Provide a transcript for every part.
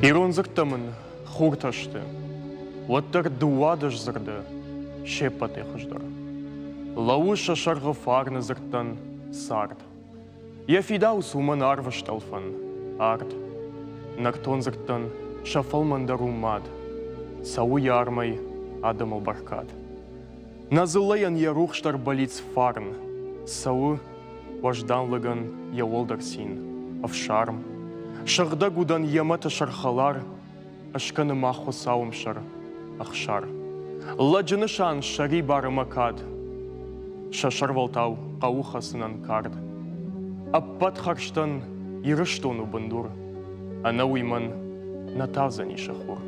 Ирон зыртамын, хурташты. Оттар дуадыш зырды, шеппаты хыждар. Лауша шарғы фарны зырттан сард. Яфидау суман арвышталфан, ард. Нартон зырттан шафалмандару мад. Сау ярмай адамыл баркад. Назылаян ярухштар болиц фарн. Сау важданлыган яолдар син, авшарм. Шарда гудан ямата шархалар, ашканы маху саумшар, ахшар. Ладжаны шан шари бары макад, шашарвалтау қаухасынан кард. Аппат харштан ирыштону бандур, ана уйман натазани шахур.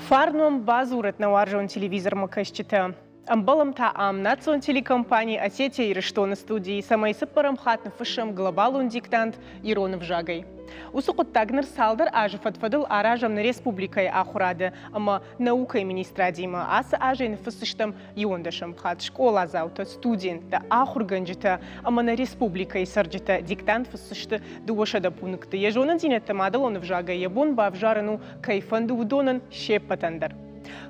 Фарном базурет на варжон телевизор макашчита. Амбалам та национ телекомпании Осетия и Рештона студии самой сыпарам хатны фышем глобалун диктант Иронов жагай. Усуқут тагнер салдар ажы фатфадыл аражам на республикай ахурады, ама наукай министрадима асы ажын фысыштам иондашам хат школа заута студент да ахурганжита, ама на республикай сарджита диктант фысышты дуашада пункты. Ежонан динетта мадалонов жагай ебун бавжарыну кайфанду удонан шеппатандар.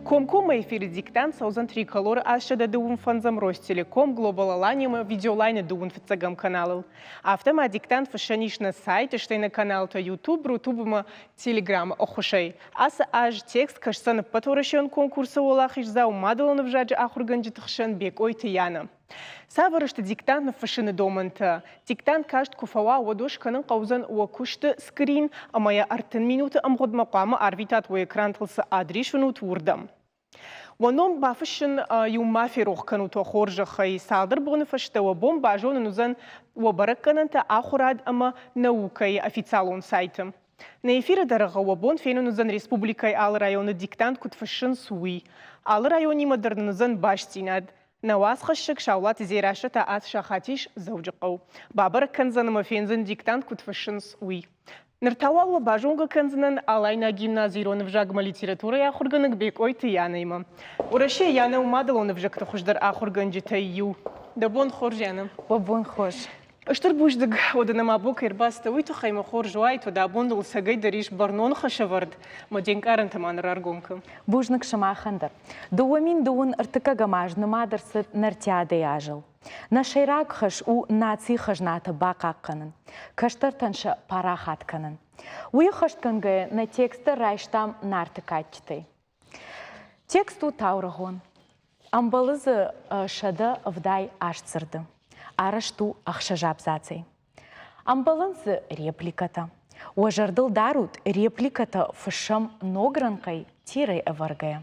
Комкома эфире диктант саузан триколор ашада дуун фанзам Ростелеком глобалаланима видеолайны дуун фицагам каналыл. Автома диктант фашаниш на сайте, что на канал то YouTube, рутубыма Телеграм охушай. Аса аж текст кашсан паторашен конкурса олахиш за умадалонов жаджи ахурганджитахшен бек ойтаяна. Саварышты диктант на фашины доманта. Диктант кажд куфава водошканын қаузан уакушты скрин, а моя артын минуты амгод мақамы арвитат у экран тылсы адришванут урдам. Воном бафышын юмафи рохкануто хоржахай салдар боны фашта вабом бажоны нузан вабараккананта ахурад ама наукай официалон сайтым. На эфире дорога вабон фейну нузан республикай ал районы диктант кут фашын суи. Ал райони модерн нузан баштинад. Наваз хашшик шаулат зираша та ат шахатиш заужақау. Бабар канзаным фензан диктант кут фашын суи. Ныртауалва бажонга канзанан алайна гимназия Иронов жагма литература яхурганыг бек ойты янайма. Ураше яна умадалонов жакта хуждар ахурганджита ю. Да бон хор жаным. Бон хош. Аштыр буждыг оданам абок ирбаста уйто хайма хор жуайто да бондыл сагай дариш барнон хашавард. Маденкаран таманыр аргонка. Бужнық шамахандар. Дуамин дуун ыртыка гамажны мадырсы нартяды яжыл. На шайрак хаш у наци хажната бақаққанын. Каштартанша парахатканын. Уй хаштканга на тексты райштам нартыкатчытай. Тексту таурагон. Амбалызы шады вдай ашцырды. Арашту ахшажабзацей. Амбалынзы репликата. Уажардыл дарут репликата фышам ногранкай тирай эваргая.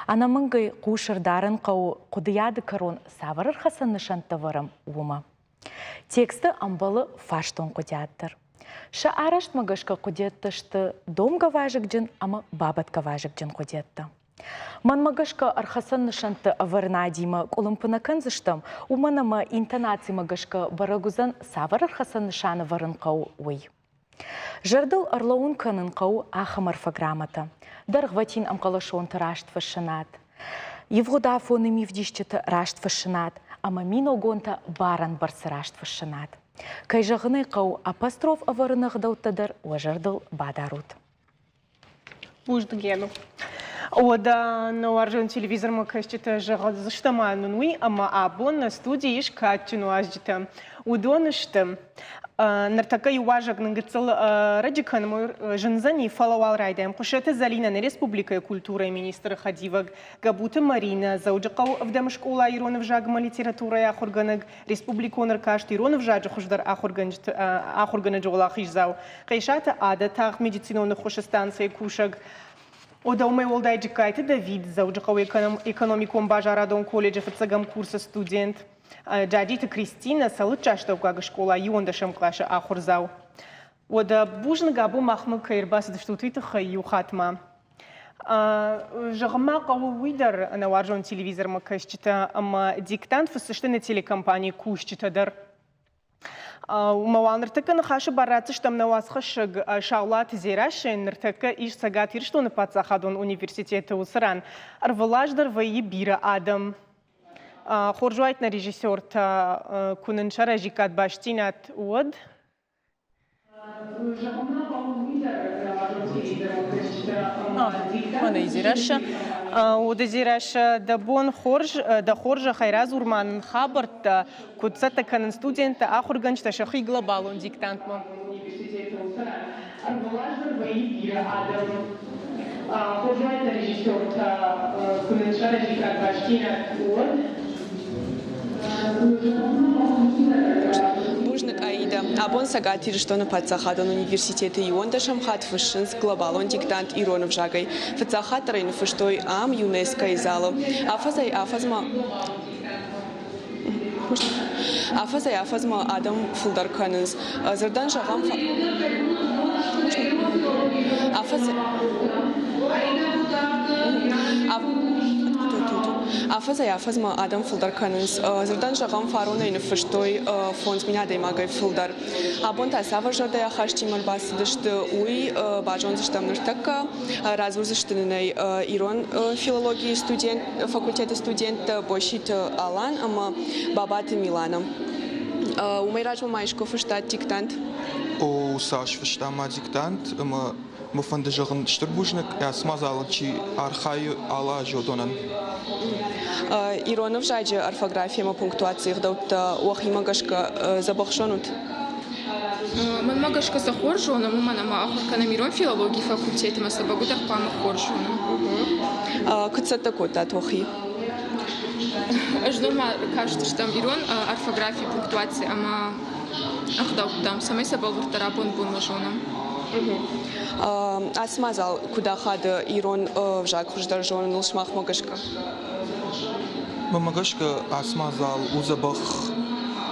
Анамынгай кушырдарын қау құдияды карон саварыр хасан нышантаварам ума. Тексті амбалы фаштон құдияттыр. Ша арашт магашка құдияттышты домга важык джин, ама бабатка важык джин құдиятты. Ман магашка архасан нышанты аварна дима колымпына кынзыштым, уманама интонации магашка барагузан савар архасан нышаны варын қау уй. Жардыл арлаун канын қау ахам орфограммата. Дарғватин амқалашон рашт фашынат. Евгуда фоны мивдишчеті рашт фашынат, ама миногонта баран барсы рашт фашынат. Кай жағыны қау апостроф аварынық дауттадар уажардыл бадарут. Буждыгену. Ода на варжон телевизор макашчита жагазыштама нунуи, ама абон на студии ишкатчину аждита. Удонышты. Нартака юважак нангыцал радикан жензани фалавал райдаем. Кушета Залина на республика и культура и министра Хадиваг. Габута Марина заужакал в дамшкола Иронов жагма литература и ахурганаг республику наркашт Иронов жаджа хуждар ахургана джола хижзау. Кайшата ада тах медицинона хушестанция кушаг. Ода умай олдай джикайте Давид заужакал экономиком бажарадон колледжа фацагам курса студент. Джадита Кристина салычашта угага школа юондашам клаша ахурзау. Ода бужны габу махмы кайрбасы даштутвита хаю хатма. Жагма каву уидар на варжон телевизор макашчита, ама диктант фасышты на телекомпании кушчитадар. Мавал ныртака нахаши бараты штам на вас хашиг шаулат зираши ныртака иш сагат иршту на пацахадон университета усран. Арвалаждар ваи бира адам. خورجوایت رژیسور تا کننچرا جیکات باشتینات ود ودزيرش ودزيرش دبون خورج خيراز ورمان خابرت كتسة كان ستودنت آخر جنش تشخي глобалون ديكتانت ما خورجوایت رژیسور تا کننچرا جیکات باشتینات ود Бужник Аида. Абон сагатир, что на подсахадан университета Ионда Шамхат Фышинс глобалон диктант Иронов Жагай. Фацахат рейн фыштой ам ЮНЕСКО и залу. Афазма Адам Фулдарканенс. Зардан Жагам Афазма Адам Фулдарканенс. Зардан Жагам Фарона и фыштой фонд меня даймагай Фулдар. Абон та саважда я хашти марбас дышт уй бажон зыштам ныртака развур зыштынай Ирон филологии студент факультета студент бошит Алан ама бабат Милана. Умайрач мамайшко фыштат диктант. О Саш фыштама диктант ама мы фандажаган штырбужник я смазала чи архаю ала жодонан. Иронов жаджи орфография ма пунктуация даут уахима гашка забахшонут. Ман магашка за хоржона, мана ма ахкана Ирон филологии факультета ма сабагудах пама хоржона. Кыцата кота тохи. Аж норма кажется, что там Ирон орфография пунктуация, ама ахдау там самой собой вартарабон бун мажоном. Асмазал куда хада Ирон в жак хуждар жон нылшмах магашка. Магашка асмазал узабах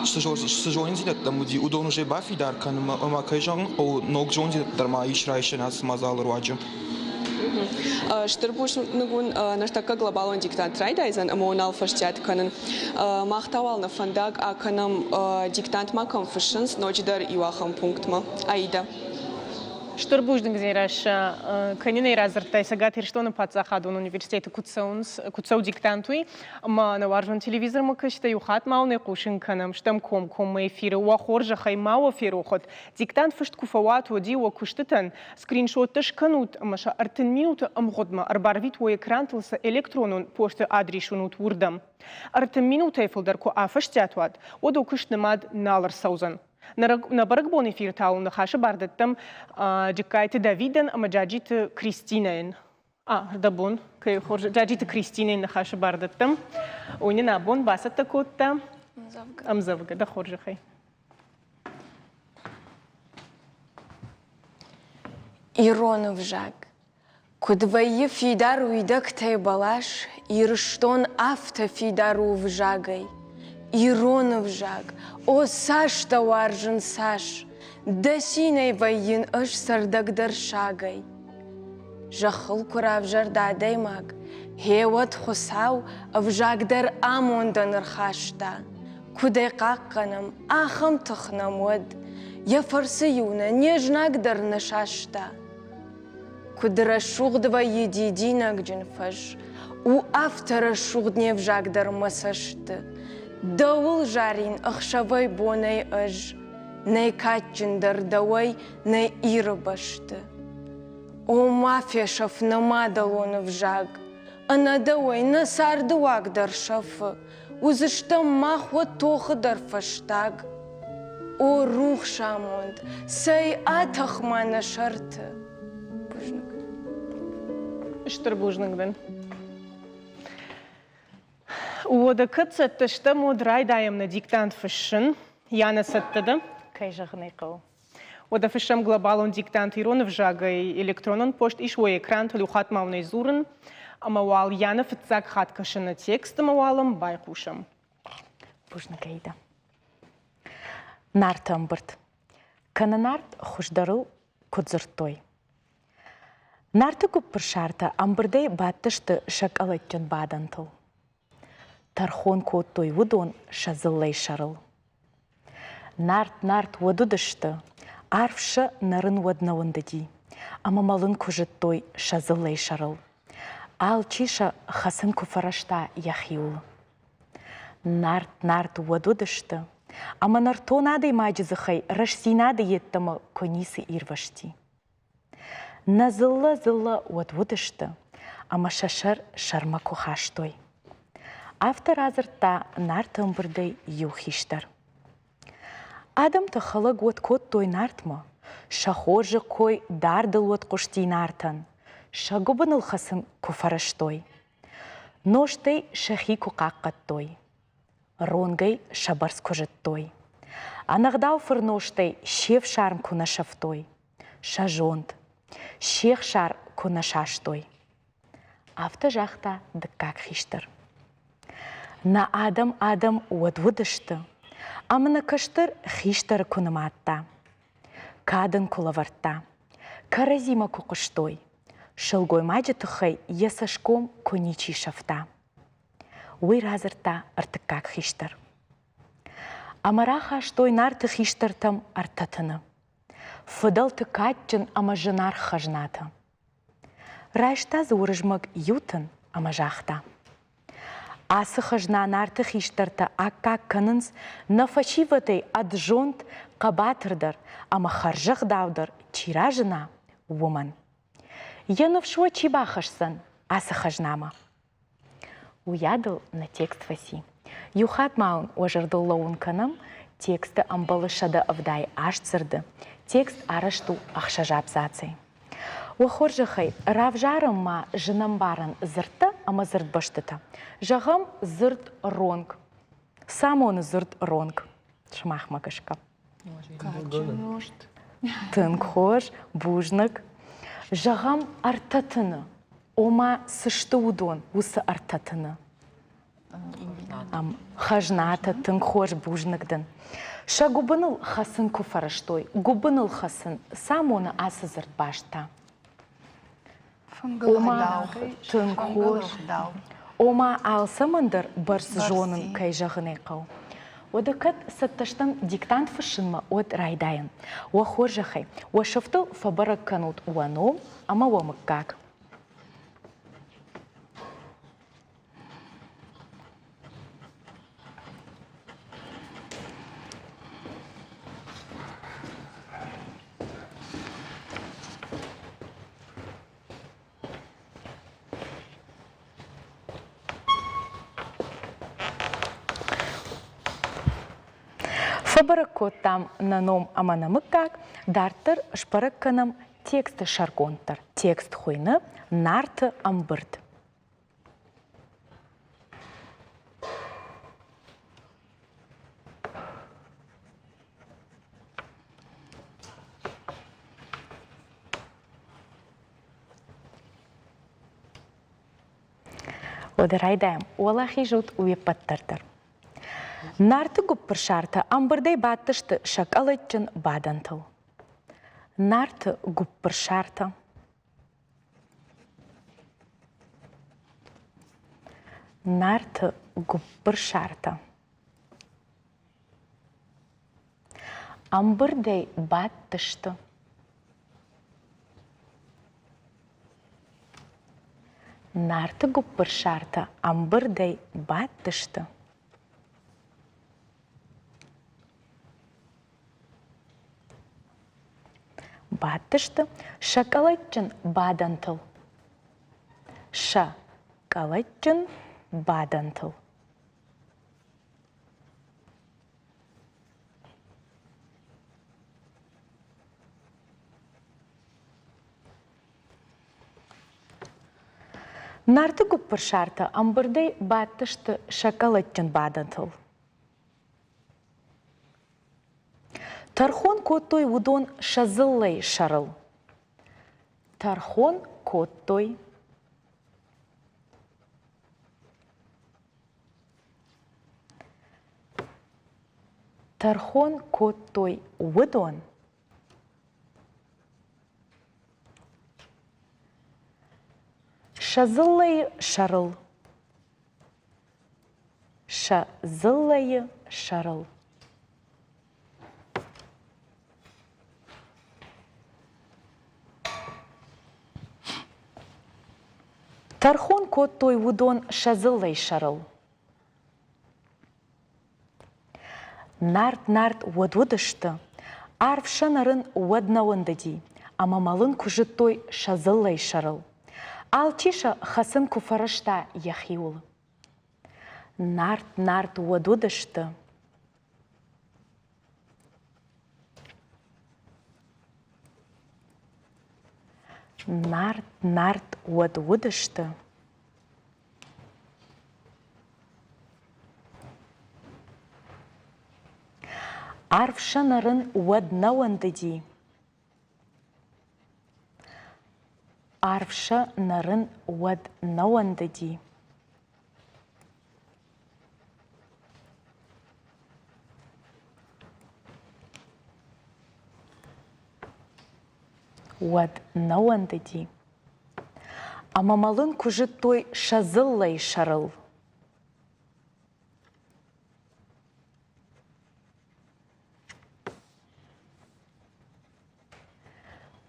сжонин зинет там уди удон уже бафи дар кан ма кайжан о ног жонин дар ма ишрайшен асмазал руаджу. Штырбуш нугун наштака глобалон диктант райдайзен амонал фаштят канен махтавал на фандаг а канам диктант макам фашинс ночдар иуахам пунктма Аида. Штырбуждың зераш каниней разыртай сагатир что на подсахаду на университете куцау диктантуй ма на варжан телевизор ма кашта юхат мауне кушин канам штам ком эфиры уа хоржа хаймау эфирухот диктант фышт куфават води уа куштытан скриншот тышканут маша артын минута амгодма арбарвит уа экран тылса электронун почта адришунут урдам артын минута эфилдар ку афаштятуат одо куштнамад налар саузан На барагбон эфир таун на хаша бардаттам джекайте Давиден ама джаджит Кристинен. Дабон кай хорж джаджит Кристинен на хаша бардаттам. Уни на бон басата котта. Амзавга да хорж хай. Иронов жаг. Кудваи фидару идак тайбалаш, ирштон авто фидару в жагай. Иронов жаг, о Саш тауаржын Саш, дасинай вайын ыш сардагдар шагай. Жахыл курав жардадай маг, хеват хусау авжагдар амондан ырхашта. Кудай қаққаным, ахым тұхнам өд, яфарсыюна нежнагдар нашашта. Кудыра шуғдва едидинак джинфаш, у автора шуғдне вжагдар масашты. Дауыл жарин ақшавай бонай ыж, ней катчындар давай, ней ирыбашты. О мафешав намадалоны вжаг, ана давай насарды вагдар шафы, узыштам махва тоқыдар фаштаг. О рух шамонд, сай атахмана шарты. Штырбужныңдың. Ода кыцатты штаму драйдаем на диктант фышын, яна саттыды. Кай жағынай қау. Ода фышам глобалон диктант Иронов жагай электронын пошт ишвой экран төлухат мауной зурын, амауал яна фыцак хат кашына текст амауалым байқушам. Бужны кайда. Нарт амбырт. Кана нарт хуждарыл кудзыртой. Нарты күп бір шарты амбырдай баттышты шакалаттен бадантыл. Тархон коттой вудон шазыллай шарыл. Нарт вадудышты, арфшы нарын ваднауындади, ама малын күжіттой шазыллай шарыл. Ал чиша хасын күфарашта яхиул. Нарт уадудышты. Ама нартонады маджизыхай рашсинады еттімі конисы ирвашти. Назылла уадудышты. Ама шашар шарма кухаштой. Автор азыртта нарт ымбырдай юхиштар. Адам тахалаг уад кот той нартма. Шахожы кой дардыл уад кушти нартан. Шагубаныл хасым куфараштой. Ноштай шахи куқаққаттой. Ронгай шабарс кожеттой. Анагдау фырноштай шев шарм кунашавтой. Шажонт. Шех шар кунашаштой. Авто жақта дыккак хиштыр. На адам уадвудышты. Амына кыштыр хиштыр куныматта. Кадын кулаварта. Каразима кукыштой. Шылгой маджы тұхай есашком коничи шафта. Уй разырта артыккак хиштыр. Амараха штой нарты хиштыртым артатыны. Фыдал тыкатчын амажынар хажнаты. Райшта зурыжмык ютын амажахта. Асы хажна нарты хиштырты акка кынынс нафачиватай аджонт қабатырдыр, ама харжық даудыр чиражына вуман. Янов шо чибахашсан, асы хажнама. Уядыл на текст васи. Юхат маун ожырдыл лоун канам, тексты амбалышады авдай ашцырды, текст арашту ахшажа абзацей. Уахоржахай, равжарым ма жынам барын зыртты, ама зырт баштыта. Жағам зырт ронг. Сам оны зырт ронг. Шмах макашка. Тын хож, бужнық. Жағам артатыны. Ома сышты удон, усы артатыны. Хажната, тын хож, бужнықдын. Ша губыныл хасын куфараштой. Губыныл хасын, сам оны асы зырт башта. Ома тын хож. Ома алсамындыр барс жонын кай жағыны қау. Одакат сатташтан диктант фышынма от райдайын. Уахор жахай. Уашыфтыл фабарак канут уаном, ама уамыккак. Фабаракот там на ном аманамыккак, дартыр шпаракканам тексты шаргонтар. Текст хуйны нарты амбырд. Одырайдаем, олахи жут уепаттырдыр. Нарты гуппыр шарты амбырдай баттышты шакалытчын бадантыл. Нарты гуппыр шарты. Нарты гуппыр шарты. Амбырдай баттышты. Нарты гуппыр шарты амбырдай баттышты. Баттышты шакалатчын бадантыл. Шакалатчын бадантыл. Нарты гуппыр шарты амбырдай баттышты шакалатчын бадантыл. Тархон коттой удон шазыллай шарыл. Тархон коттой. Тархон коттой удон. Шазыллай шарыл. Шазыллай шарыл. Тархон коттой удон шазыллай шарыл. Нарт уад-удышты, арфшанарын уаднауындыди, ама малын күжіттой шазыллай шарыл. Алтиша хасын куфарышта яхиул. Нарт уад-удышты. Нарт уад-удышты. Арфшанарын уаднауындыди. Арфшанарын уаднауындыди. Уаднауындыди. Ама малын күжіттой шазыллай шарыл.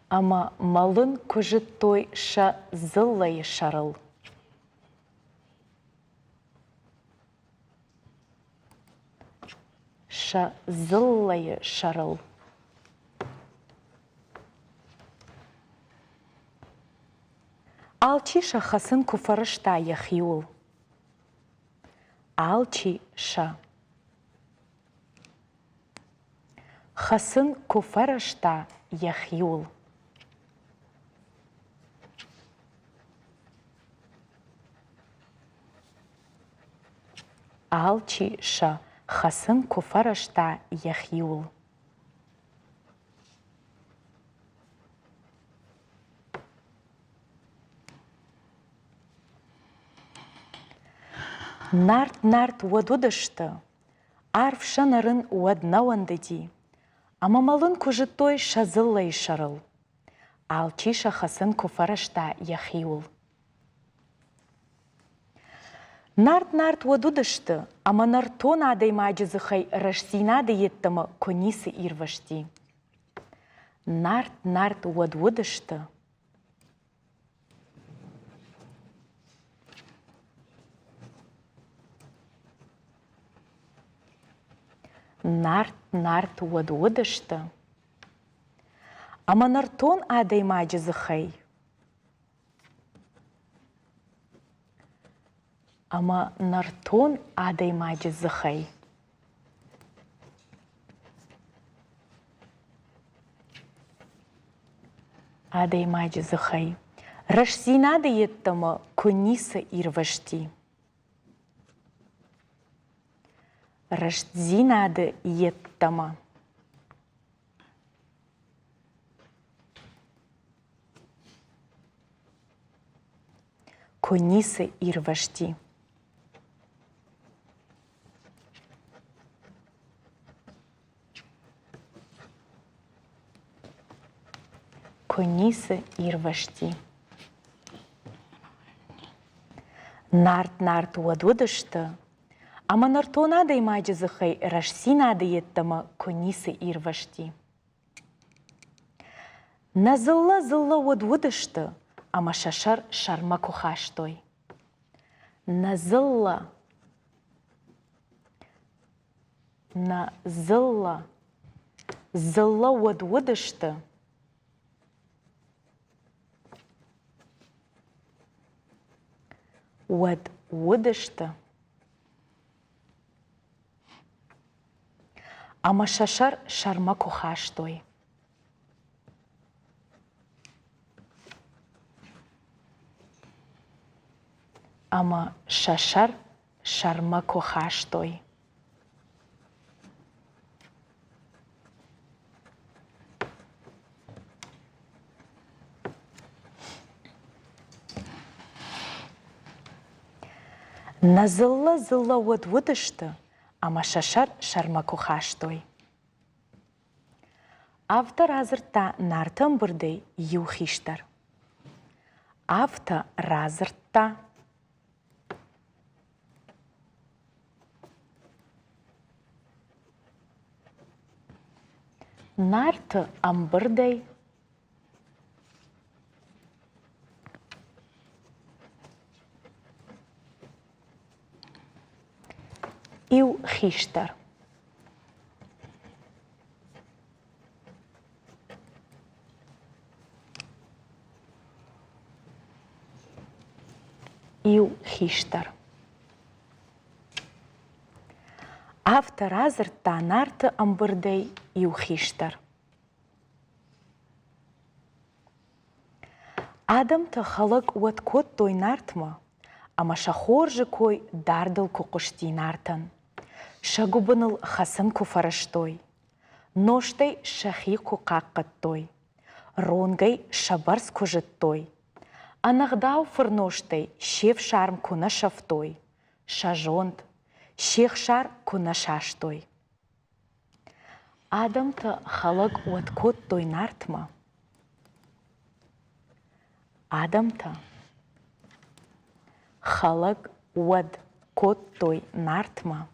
Ама малын күжіттой шазыллай шарыл. Шазыллай шарыл. Алчиша хасын куфарышта яхиул. Алчиша хасын куфарышта яхиул. Алчиша хасын куфарышта яхиул. Нарт уадудышты, арфшанарын уаднауындыди, ама малын күжіттой шазыллай шарыл. Алчиша хасын куфарышта яхиул. Нарт уадудышты, ама нартон адай маджызыхай рашсинады еттімі конисы ирвашти. Нарт уадудышты. Нарт уадудышты. Ама нартон адай маджызыхай. Ама нартон адай маджызыхай. Адай маджызыхай. Рашсинады еттімі конисы ирвашти. Рашдзинады еттімі. Конисы ирвашти. Конисы ирвашти. Нарт уадудышты, ама нартон адай маджызыхай рашсинады еттімі конисы ирвашти. Назылла уадудышты, ама шашар шарма кухаштой. Назылла уадудышты, уадудышты, ама шашар шарма кухаштой. Ама шашар шарма кухаштой. Назылла уадудышты, ама шашар шарма кухаштой. Автор азырта нартын бұрдей юхиштар. Автор разырта нарты амбырдай юхиштар. иу хиштар. Авторазр танарты амбырдей иу хиштар. Адамты халық уат кот тойнартма, ама шахоржы кой дардыл кукуштинартын. Шагубыныл хасын куфараштой. Ноштай шахи кукаққаттой. Ронгай шабарс кужыттой. Анагдау фырноштай шев шарм куна шафтой. Шажонт, шех шар куна шаштой. Адамты халық уат кот тойнартма. Адамты халық уат кот тойнартма.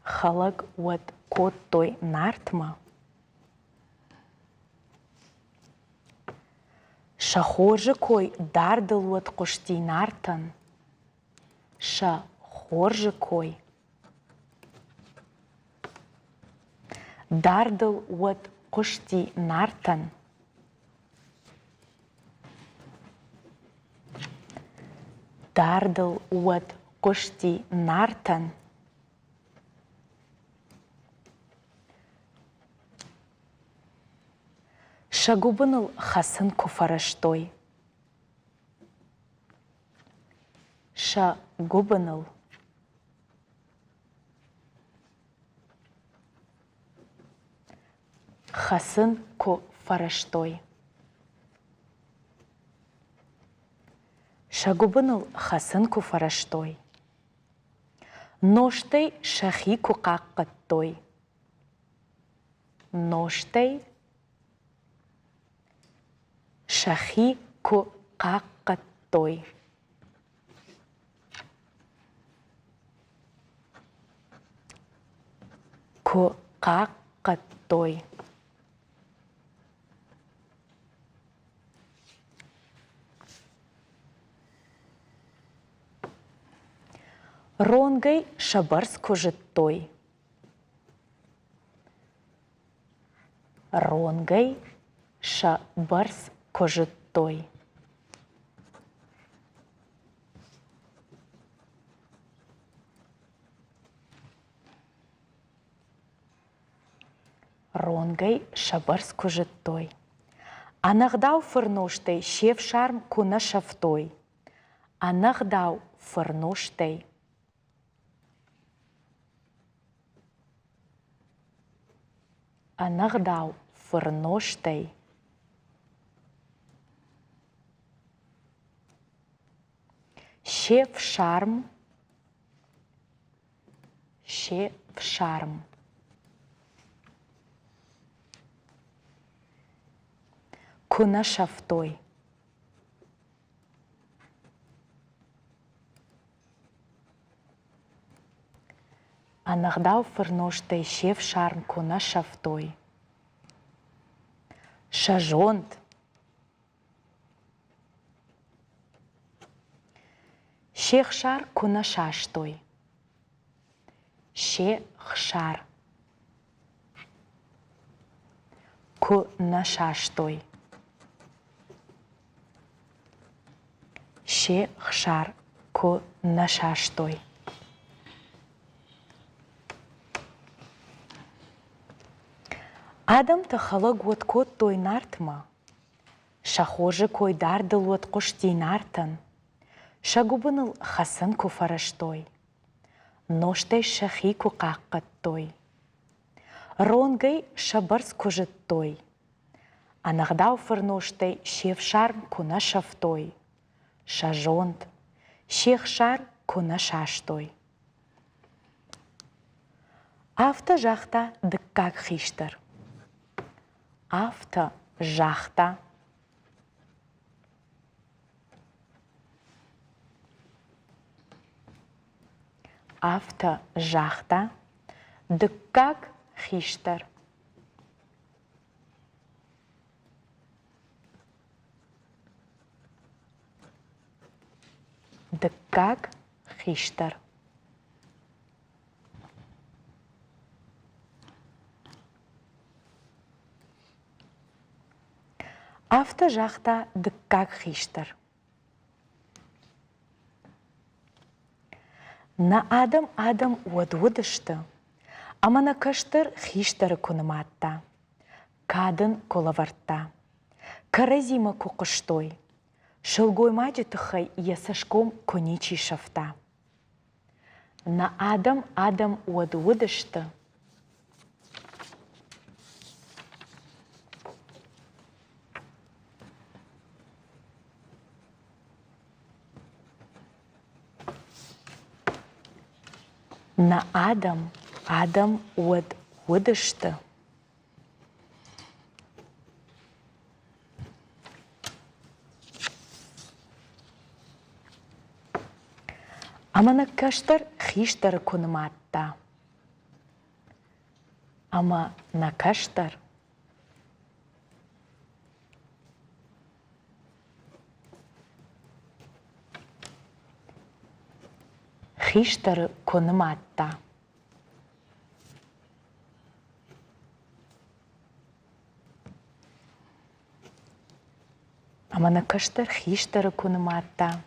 Халық уат кот тойнартма. Шахоржы кой дардыл уат куштинартын. Шахоржы кой дардыл уат куштинартын. Дардыл уат куштинартын. Шагубыныл хасын куфараштой. Шагубыныл хасын куфараштой. Шагубыныл хасын куфараштой. Ноштай шахи куқаққаттой. Ноштай шахи куқаққаттой. Куқаққаттой. Ронгай шабарс кужыттой. Ронгай шабарс кужыттой. Ронгай шабарс кужыттой. Анагдау фырноштай шев шарм куна шафтой. Анагдау фырноштай анагдау фырноштай шев шарм куна шафтой. Анагдау фырноштай шев шарм куна шафтой. Шажонт. Шех шар куна шаштой. Шех шар куна шаштой. Шех шар куна шаштой. Адамты халық от кот тойнартма. Шахожы кой дардыл от куштинартын. Шагубыныл хасын куфараштой. Ноштай шахи куқаққаттой. Ронгай шабарс кужыттой. Анагдау фырноштай шев шарм куна шафтой. Шажонт. Шех шар куна шаштой. Авто жақта дыккак хиштар. Авто жақта дыккак хиштар. Дыккак хиштар. Авто жақта дыққақ хиштар. На адам уад-удышты, амана каштыр хиштары күніматта, кадын колаварта, каразима куқыштой, шылгой маджи тұхай ясашком коничи шафта. На адам уад-удышты, на адам уад-удышты, амана каштар хиштар күніматта, ама на каштар хиштар күніматта. Амана каштар хиштар күніматта.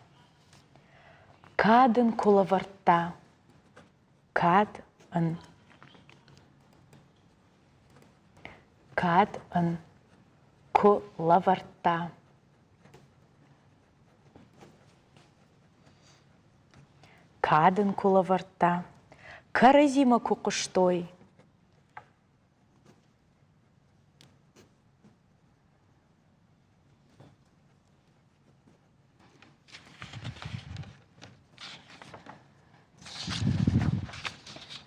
Кадын кулаварта. Кадын кулаварта. Кадын кулаварта. Каразима куқыштой.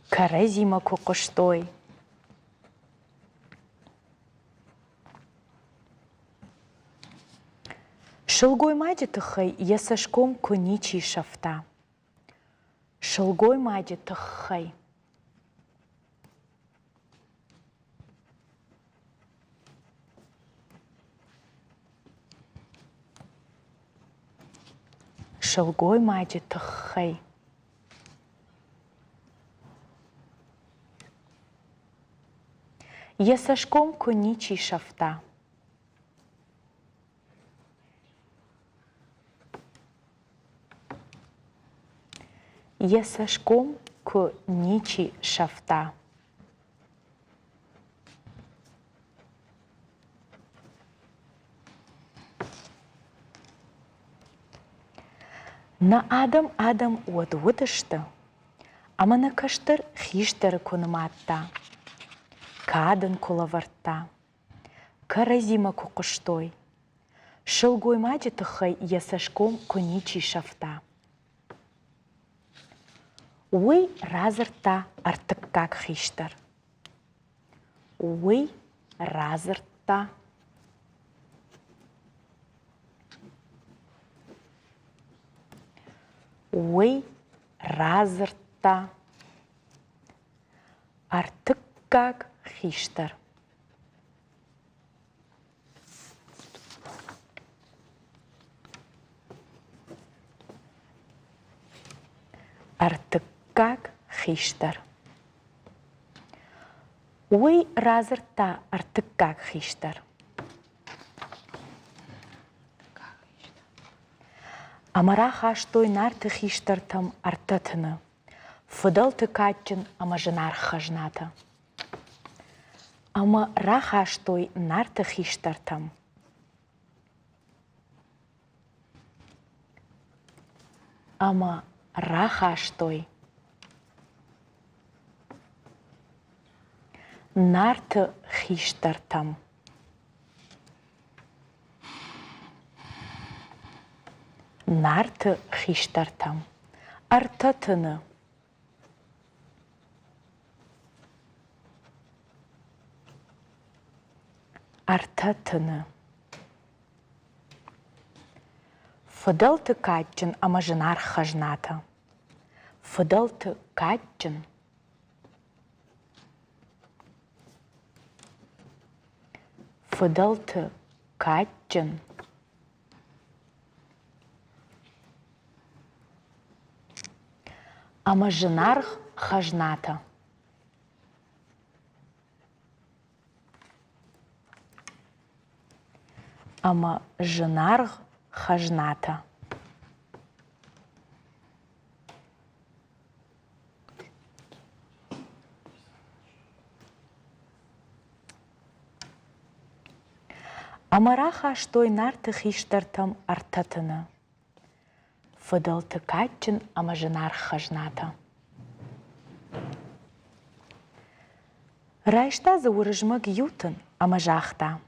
Каразима куқыштой. Шылгой маджи тұхай ясашком коничи шафта. Шылгой маджи тұхай. Шылгой маджи тұхай. Ясашком коничи шафта. Ясашком коничи шафта. На адам уад-удышты, амана каштыр хиштары күніматта. Кадын кулаварта, каразима куқыштой, шылгой маджи тұхай ясашком коничи шафта. Уй разырта артыққақ хиштар. Уй разырта артыққақ хиштар. Артыққақ хиштар. Уй разырта артыққақ хиштар. Амара хаштой нарты хиштартам артатыны. Фыдал тыкатчын амажынар хажната. Ама рахаштой нарты хиштартам. Ама рахаштой нарты хиштартам. Нарты хиштартам. Артатыны. Артатыны. Фыдал тыкатчын амажынар хажната. Фыдал тыкатчын. Фыдал тыкатчын. Амажынар хажната. Ама жынарг хажната. Амараха штой нарты хиштартам артатына. Фыдалты катчын ама жынарг хажната. Райшта заурыжмаг ютын ама жахта.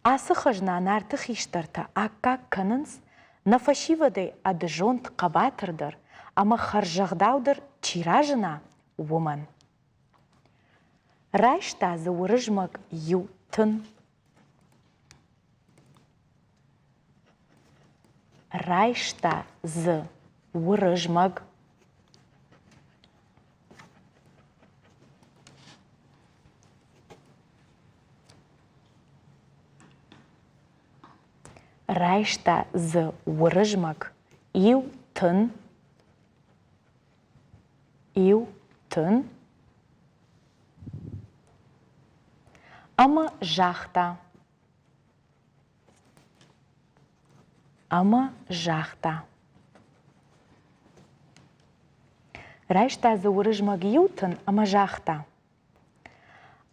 Асы хажна нарты хиштарта аккак канынс на фашивадай адыжонт қабатырдыр ама харжағдаудар чиражына уман. Райшта заурыжмаг ютын. Райшта з урыжмаг. Райшта з урыжмаг. Ил тын. Ил тын. Ама жахта. Ама жахта. Райшта за урыжмаг ютын ама жахта.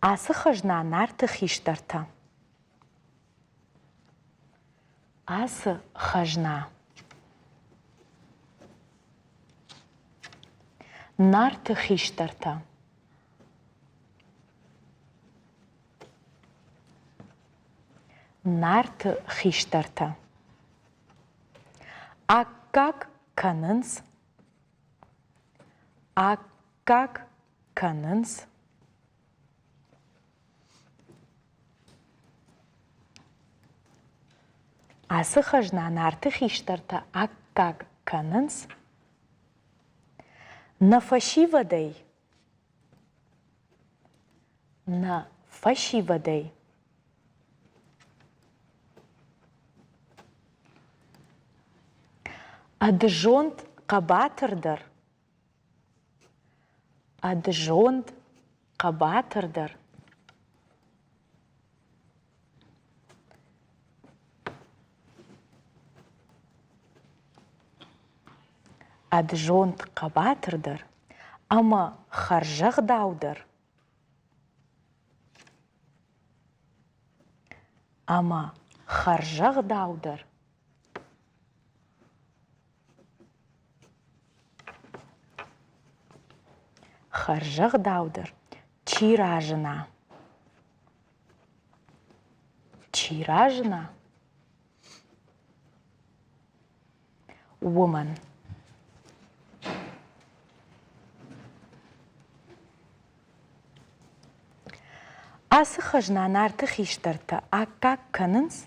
Асы хажна нарты хиштарта. Асы хажна. Нарты хиштарта. Нарты хиштарта. Аккак канынс. Аккак канынс. Асы хажна нарты хиштарта аккак канынс. На фашивадай. На фашивадай. Адыжонт қабатырдыр. Адыжонт қабатырдыр. Адыжонт қабатырдыр. Ама харжағдаудыр. Ама харжағдаудыр. Харжағдаудыр. Чиражына. Чиражына. Woman. Асы хажна нарты хиштарта аккак канынс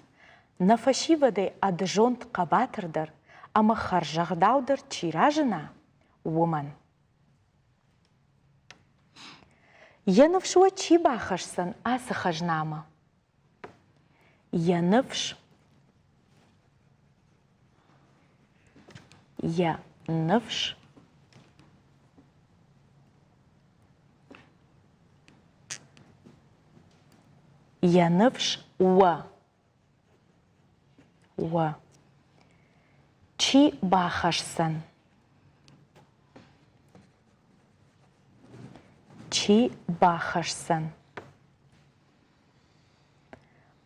на фашивадай адыжонт қабатырдыр, ама харжағдаудыр чиражына woman. Янывшуа чи бахашсан асы хажнама. Янывш. Янывш. Янывш уа. Уа. Чи бахашсан. Чи бахашсан.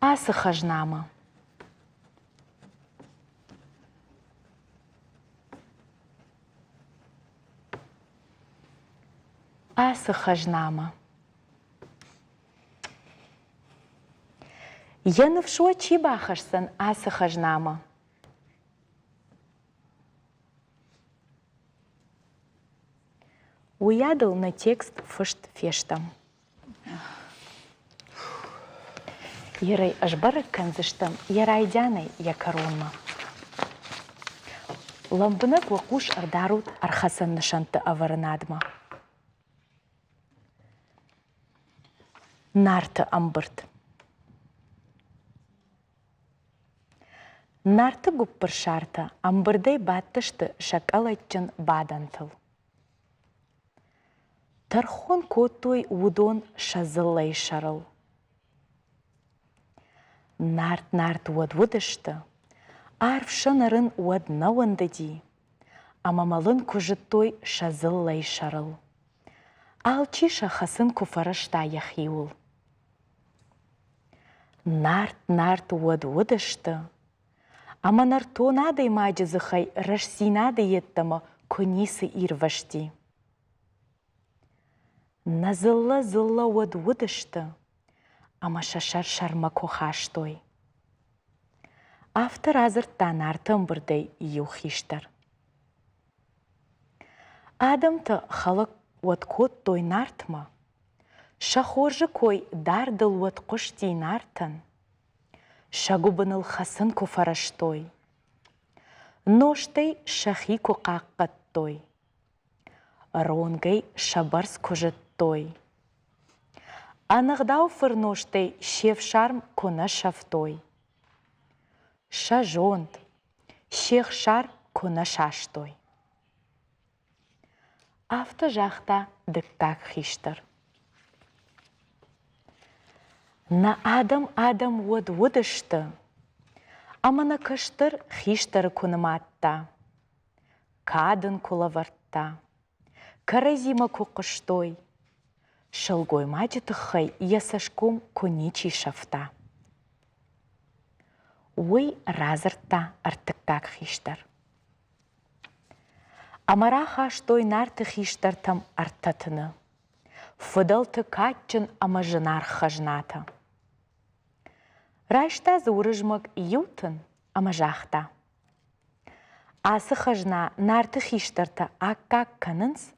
Асы хажнама. Асы хажнама. Янывшуа чи бахашсан асы хажнама. Уядал на текст фышт фештам. Ерай ажбары канзыштам, ярайдяной якаронма. Ламбынак вакуш ардарут архасан нышанты аварынадма. Нарты амбырт. Нарты гуппыр шарта, амбырдай баттышты шакалайтчын бадантыл. Тархон коттой удон шазыллай шарыл. Нарт уад вудышты, арф шынырын уад науандыди, амамалын кужыттой шазыллай шарыл. Алчиша хасын куфарышта яхиул. Нарт уад вудышты, аманар тонадый маджызыхай рашсинады еттама конисы ирвашти. Назылла уад вудышты, ама шашар шарма кохаштой. Автор азыртта нартым бірдей юхиштар. Адамты халық уад кот той нартма, шахоржы кой дардыл уад қошти нартын, шагубыныл хасын куфараштой, ноштай шахи куқаққаттой, ронгай шабарс кужыттой, анығдау фырноштай шев шарм кона шафтой, шажонт, шех шар кона шаштой. Авто жақта дыққақ хиштар. На адам уад вудышты, амана кыштыр хиштары куныматта, кадын кулавартта, каразима куқыштой, шылгой мачытықхай ясашком куничи шафта. Уй разыртта артыққақ хиштар. Амара хаштой нарты хиштартам артатыны, фыдалты катчын амажынар хажната. Рашта зурыжмык ютын амажахта. Асы хажна нарты хиштарта аккак канынс,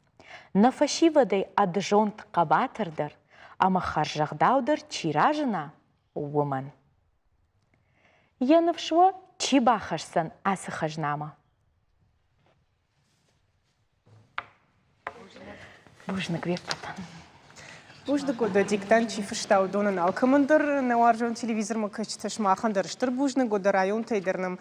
на фашивадай аджонт қабатырдыр, ама харжағдаудар чиражына уман. Янывшуа чи бахашсан асы хажнама. Бужны гвектатан. Бужды года диктан чифыштау донын алкамындыр, науаржон телевизор макачташ махандарыштыр бужны года район тейдерным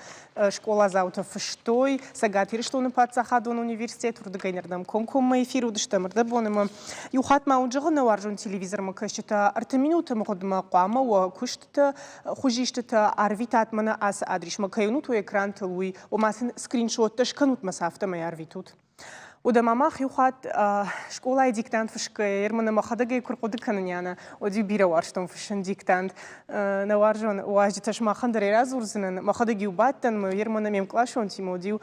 школа заута фыштой, сагатир штоны пацаха дон университет урдыгайнердам комкомма эфир удыштамырды бонымы. Юхат мауджығы науаржон телевизор макачта артаминута мағудыма қуама уа күштіті, хужиштіті арвитатманы асы адриш макайонуту экран тылуи, омасын скриншотты шканут масафтамай арвитут. Удамамах юхат школа и диктант фышкы, ермана махадагай куркуды кананяна, оди бира варштом фышын диктант. Наваржон уажиташ махандаре разурзынын, махадаги убаттан, ермана мем клашон тимо, оди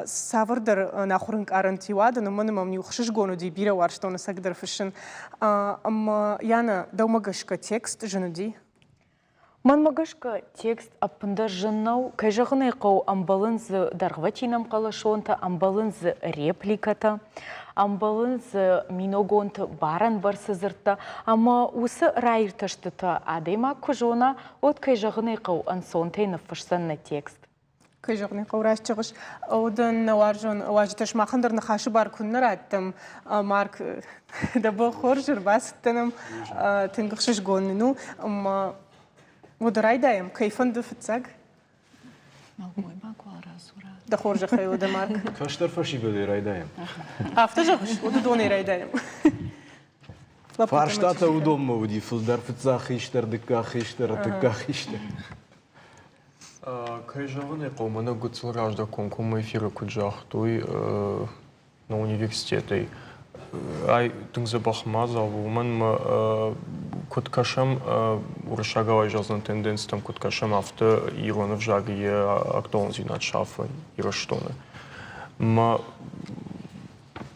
савардар нахурынк арантиуада, но манамам нюхшишгон, оди бира варштон сагдар фышын. Яна даумагашка текст, женуди? Манмагашка текст апында жынау, кайжағынай қау амбалынз дарғватинам қалашонта, амбалынз репликата, амбалынз миногонты баран барсызырта, ама усы райырташтыта адайма күжона от кайжағынай қау ансонтайны фышсан на текст. Кайжағынай қау рашчығыш, одан наваржон уажиташ махандарны хашы бар күннер аттым, марк дабы хоржыр басыттыным тынгықшыш гонныну, ама ودرايدايم كيف ندفتك؟ ده خورج خي وده مارك. كاشتر فشي بدي رايدايم. أفتجش وده دوني رايدايم. فارشتاتا ودوم ودي فلدر فتزاخ يشتر دكاخ يشتر دكاخ يشتر. Кайжаваны қомана гуцыл ражда конкурс эфира куджахтой на университете. Ай тыңзы бахмаза вуман куткашам уршагавай жазны тенденциям куткашам авто иронов жаге актуалности начафа ироштоны. Ма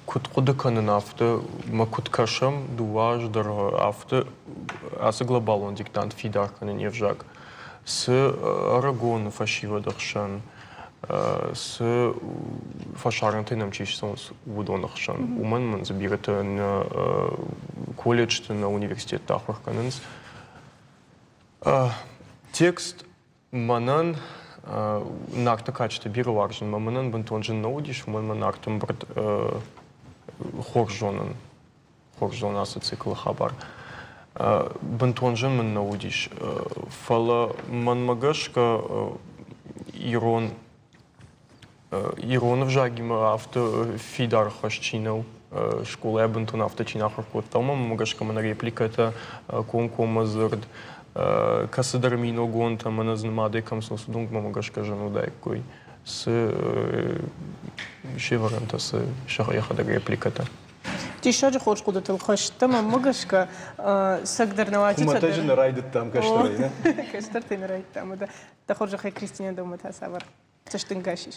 куткудыканын авто ма куткашам дуаждар авто асы глобалон диктант фидарканын евжаг с арагон фашивадахшан с фашарантыном чисто удонахшан. Уман забирает на колледж, на университет тахварканенс. Текст манан нарта качество бирваржен, манан бентонжен наудиш, манан нартом брат хоржонан асы цикл хабар. Бентонжен ман наудиш. Фала ман магашка Иронов жагима авто фидар хашчинал школа ебентон авто чинахар кот. Там магашка мана реплика это конкомазырд касыдар мино гонта мана знамады камсо судунг мамагашка жану дайкой с шеварента с шахаяхада репликата. Тишаджи хоч куда ты лхашта мамагашка сагдер навати Хума тажи на райдет там каштарай, да? Каштар ты на райд там, да. Та хоч хай Кристина дома та савар. Цаш ты гашиш.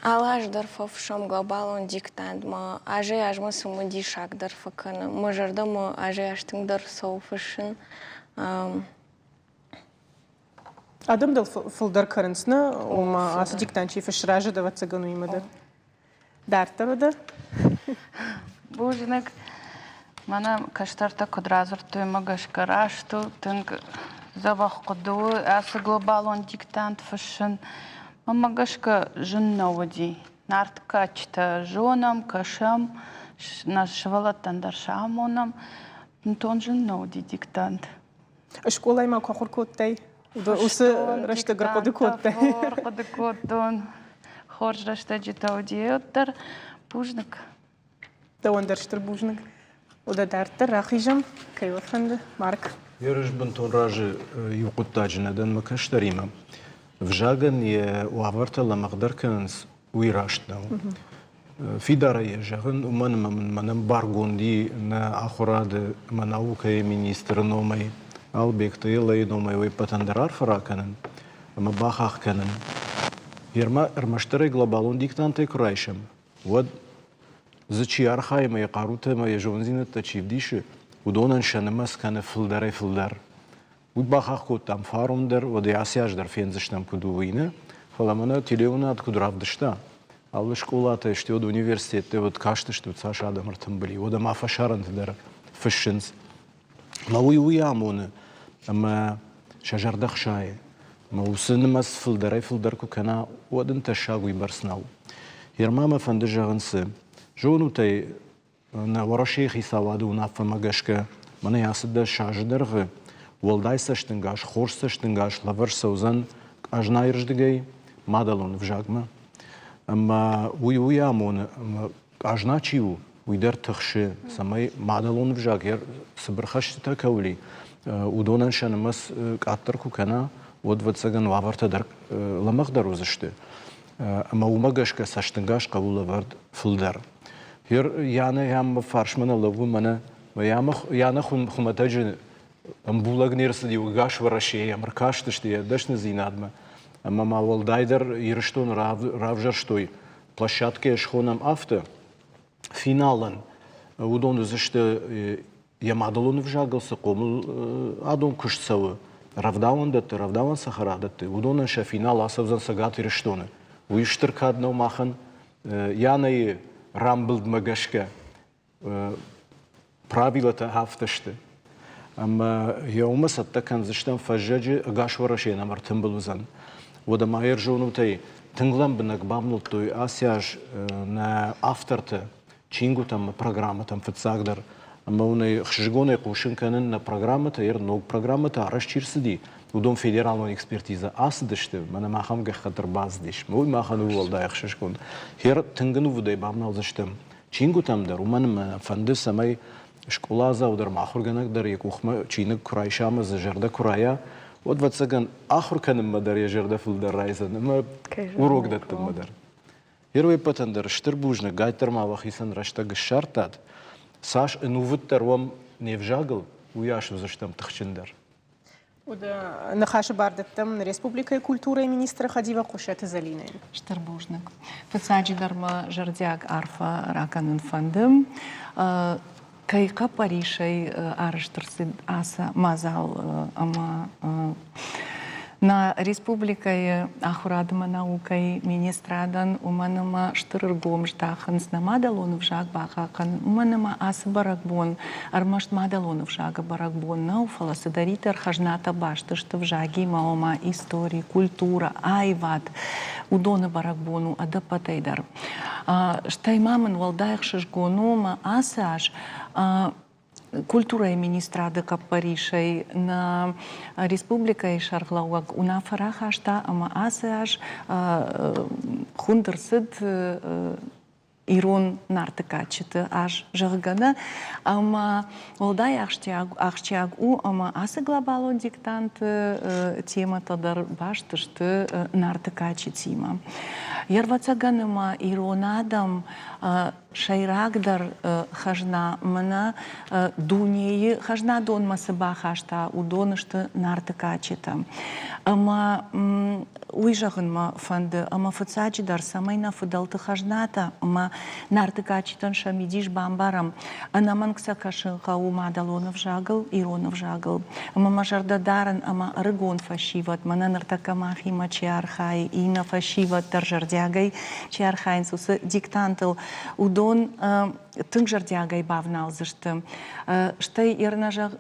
Алаш дърфа в шум глобален диктант, ма аже аж ма сума ди шак дърфа къна. Ма жарда ма аже аж тинг дърф соуфашын. Адам дал фулдар каренсна, ома аз диктанчи фашража да вацагану има да. Дарта да. Бужинек, мана каштарта кодразърто има гашкарашто, тънк завах коду, аз глобален диктант фашын. Мама гашка жена води, нарт качта женам, кашам, наш швалатан даршамонам, тон жена води диктант. А школа има кохор коттай, усы рашта гракоды коттай. Гракоды коттон, хорж рашта джита води оттар, бужник. Да он дарштар бужник. Ода дартар рахижам, кайвафанды, Марк. Ярыш бантон ражи юқуттаджина дан макаштарима. Вжаган je uavartala maqdarkans uiraštnau. Fidara je žagan, manam bargundi na ahurade manauka je ministra nomai, albekta je lei nomai ui patandarar farakanan, ma bahach kanan. Irmaštare globalun diktante kuraišam. Wad zači arhaima je qarutema je žonzinata čivdiše, udonan šanamas kana fildar. Udbachach kot tam farum der و دیاسیاش در فینزشتم کدوینه فلامنا تلیونات کدرافدشتا الله شکولات اشتی ود университет ود کاشتشت ود ساش آدم رتم بلی ود ما فشارند در فشنز ما ویامونه اما شجر دخشای ما وسن مس فلدر کو کنا ود انت شاوی برسناو هرماما فندجانس جونو تی نا ورشیخی سوادو نافما گشکه من یاسد شاجدرغه Волдай същингаш, хор същингаш, лавър сълзан, аж най-ръждегай, мадалон в жагма. Ама уямон, аж начиу, уйдер тъхше, самай мадалон в жаг, събърхащи така ули. Удонан ще намас аттърко кана, отвъд съган лавърта дър, ламах дару заще. Ама умагашка същингаш, каву лавър фулдар. Хир яна ям фаршмана лаву мана, яна хуматаджи, Амбулаг нерсади угаш варашей, амркашташти, дашна зинадма. Ама мавалдайдер ирштон равжарштой. Площадке шхонам авто. Финалан. Удон заште ямадалон вжагался комл адон кушцавы. Равдаван сахарадаты. Удонан ша финал асавзан сагат ирштоны. Уиштыркаднау махан яна рамблд магашка. Правилата авташты. Ама يوم ستكن زشتن فجاجي قاش ورشينا مرتين بلوزن وده ما يرجونو تي تنغلم بنك بامنو توي آسياج نا أفترت چينغو تم программа там فتساقدر أما وني خشجوني قوشن كانن نا программа ير نوك программа عرش چيرسدي ودون فيدرالون اكسبرتيزا آسدشت من ما خم خطر باز ديش موي ما خنو والدا يخشجون هير تنغنو وده بامنو زشتم چينغو تم در ومن فندس ماي شکولا زاودر ماخورگانک در یک وقت چینک کرایشام از جرده کرایا ودوت سگن آخر کنم مدر یه جرده فل در رایزن اما وروگ دادم مدر هروی پتن در شتر بوجنه گایتر ما وخیسن رشته گشارتاد ساش انووت تروم نیفجاگل ویاش وزشتم تخشندر وده نخاش باردتم республика культура и министра Хадива Кушета Залинен. Штарбужник. Фецаджи дарма жардяг арфа раканын фандым. Кайка Паришей арештурсы аса мазал ама на республикой ахурадма наукой министрадан уманама штыргом ждахан снамадалон в жаг бахакан уманама аса баракбон армашт мадалон в жага баракбон науфала садаритер хажната башта что в жаги маома истории культура айват удона баракбону адапатайдар штаймаман валдаях шашгонума асаш культура и министрада кап Паришей на республика и шарглауак уна фарахашта ама асаш хундерсид ирон нартыкачыты аж жығыганы, ама олдай ақштияг у, ама асы глобалу диктанты тема тадар баштышты нартыкачы тема. Ервацаганыма иронадам шайрагдар хажна мына дунеи хажна дон масыба хашта удонышты нартыкачыты. Ама уйжағынма фанды, ама фыцачыдар самайна фыдалты хажната, ама нартыкачытын шамидиш бамбарам. Анаман ксакашынға умадалонов жагыл, иронов жагыл. Ама мажардадаран, ама рыгон фашиват, мана нартакамахима чиархай, ина фашиват таржардягай чиархайн сусы диктантыл удон тың жардягай бавнал зышты. Штай ернажаг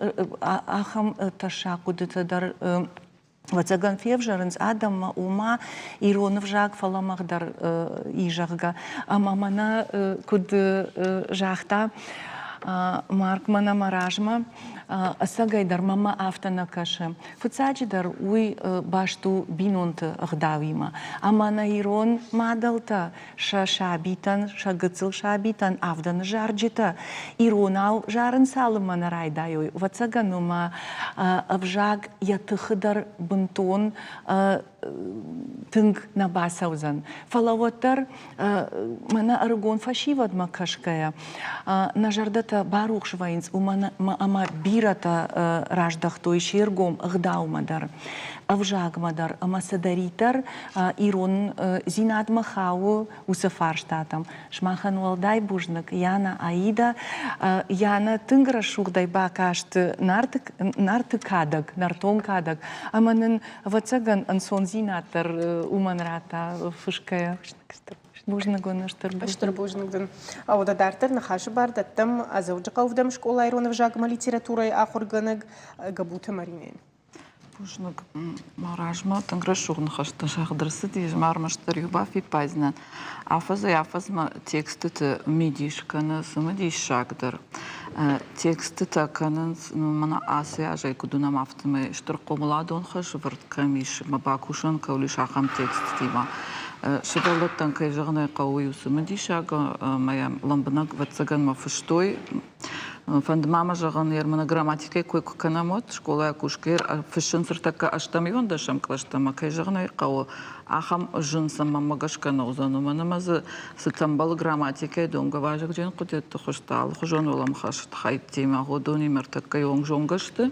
ахам таша кудытыдар Вацаган февжарынс адамма ума иронов жаг фаламагдар ижагга. Амамана куд жахта маркмана маражма асагайдар мама автана каше. Фыцачидар уй башту бинунты агдавима. Амана ирон мадалта шабитан, шагыцыл шабитан авдан жарджита. Иронал жарын салымана райдайой. Вацаганума авжаг ятыхыдар бунтон тынг на басаузан. Фалаваттар мана аргон фашивад макашкая. На жардата барух швайнц ама бирата раждах той шергом гдаумадар. Авжагмадар ама садаритар ирон зинад махау усафарштатам. Шмахан уалдай бужнак яна аида яна тынгра шугдай бакашт нартыкадак, нартон кадак. Аманын вацаган ансон зинатар уманрата фышкая. Бужнагон Бужнагдын. Аудадартар нахашы бар даттам азауджы қауыдам школа айронов жагыма литературай ахурганыг габуты маринен. Бужнаг маражма тангра шугн хашта шагдырсы диж мармаштар юбафи пайзнан. Афазма тексты мидишканы сымыдиш шагдар. Тексты таканын мана асия жай кудунам автымы штырқомладон хаш варткамиш мабакушан каулиш ахам текст тима. Шевелоттан кай жагнай кауюсы мидишага моя ламбанак вацаган мафыштой. Фандмама жаган ермана грамматикай кой канамот школа кушкер фишин сыртака аштамион дашам клаштама кай жагнай кау ахам жынсам мамагашкана узанумана мазы сытамбал грамматикай донга важык жен кудетті хуштал хужон олам хашт хайттима годони мертакай оңжонгашты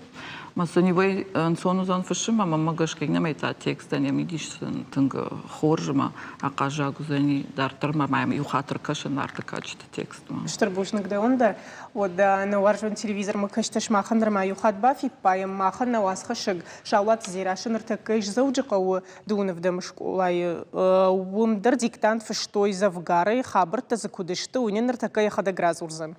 масонивай сон узан фишима мамагашкай немайта текстан ямидиш тынга хоржма акажа гузани дартырма маям юхатыр кашын артыкачты текстма Штырбушнагда онда ода на варжон телевизор мы кашташ махандар ма юхат бафи паем махан на вас хашиг шаулат зирашын артакайш зауджикау дунавдам школай умдар диктант фыштой завгары хабарта закудышты унен артакай хадаграз урзан.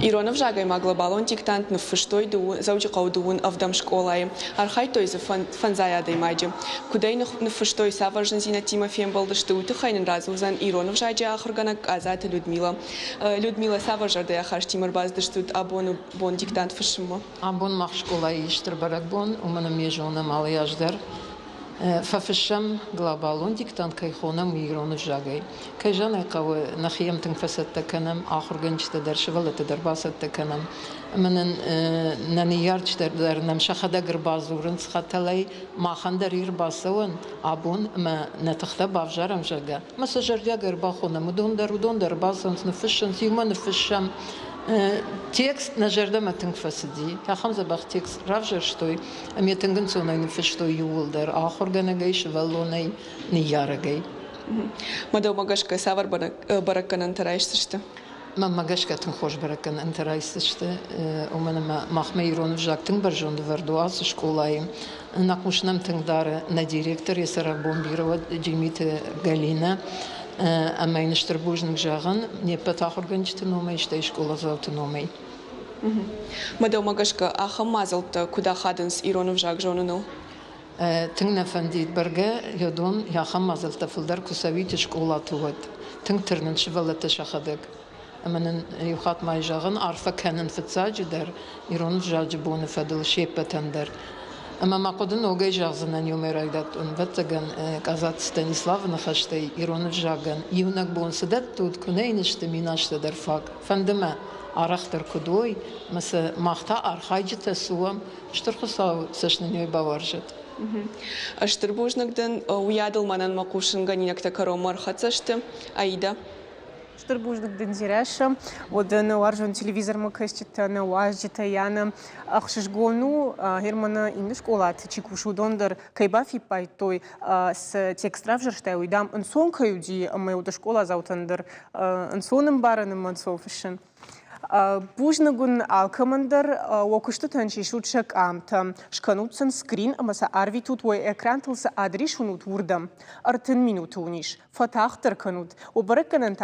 Иронов жагай ма глобалон диктант на фыштой зауджи қаудуын авдам школай. Архай той за фанзаядай майджи. Кудай на фыштой саваржын зина Тимофеем балдышты утыхайнын разузан Иронов жайджи ахырганак азаты Людмила. Людмила саваржардай ахаш Тимор баздыштут абону бон диктант фышыма. Абон мах школай иштыр барак бон, умана межона малы яждар. ففشم глобалон диктант кайхонам Иронов жагай. Кайжана кавы нахиям тынфасат таканам, ахыр гынчты даршывалаты дарбасат таканам. Манын нанiyarчтар дарнам шахада гырбазурын схаталай махандар ирбасавын абон ма натахта бавжарам жага. Масажардя гырбахона мудондар басан нфышын симан нфышам текст на жардама тынфасыди. Я хамза бах текст равжар штой, а мне тынгынцонай нфыштой юлдар, ахыр ганагай швалонай ниярагай. Мадау магашка савар баракканан тарайшты. Магашка тын хош бараккан тарайшты. У мене махме Иронов жак тын баржонды вардуаз школай. Накмушнам тыңдары на директор есара бомбирова Джимита Галина. Амайны штырбужнық жағын, не патахыр гынчты номай, штай школа зауты номай. Мадау магашка аха мазалты куда хадынс Иронов жаг жоныныл? Тың нафандит барга, ядон яха мазалты фылдар кусавиты школа туват. Тың тырнын шывалаты шахадык. Аманын юхат май жағын арфа кәнін фытса жидар, Иронов жагы боны фадыл шеппатандар. Мама коден огей жазына нюмерайдат он ватаган казат Станиславна хаштай Иронов жаган юнак бонсадат тут кунейниште минаште дерфак фандема арахтар кудой маса махта архайджита суам штурхусау сашнанёй баваржат. Штырбужнагден уядыл манан макушынга нинакта каромар хацашты Аида. Штырбуждык дендереша, одна уаржон телевизор макастита на уажита яна ахшишгону германа инна школат чикушу дондер кайбафи пайтой с текстравжерштай уйдам ансон каюди моя школа заутандер ансоном бараном мансофишен. Бужнагун алкамандер окушта танчишучак амта шканутсан скрин амаса арвитут вой экран-тылса адришунут вурдам артын минутуниш фатахтар канут обараканан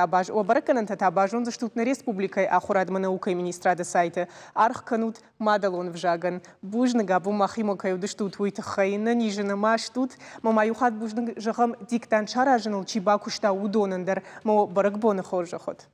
табажон заштутна республикай ахурадма наукай министрада сайта арх канут мадалон вжаган бужнага бумахимо каю даштут уйта хайна нижена маштут мамаюхат бужнаг жагам диктан шаражаныл чибакушта удонандер мо баракбона хоржахот.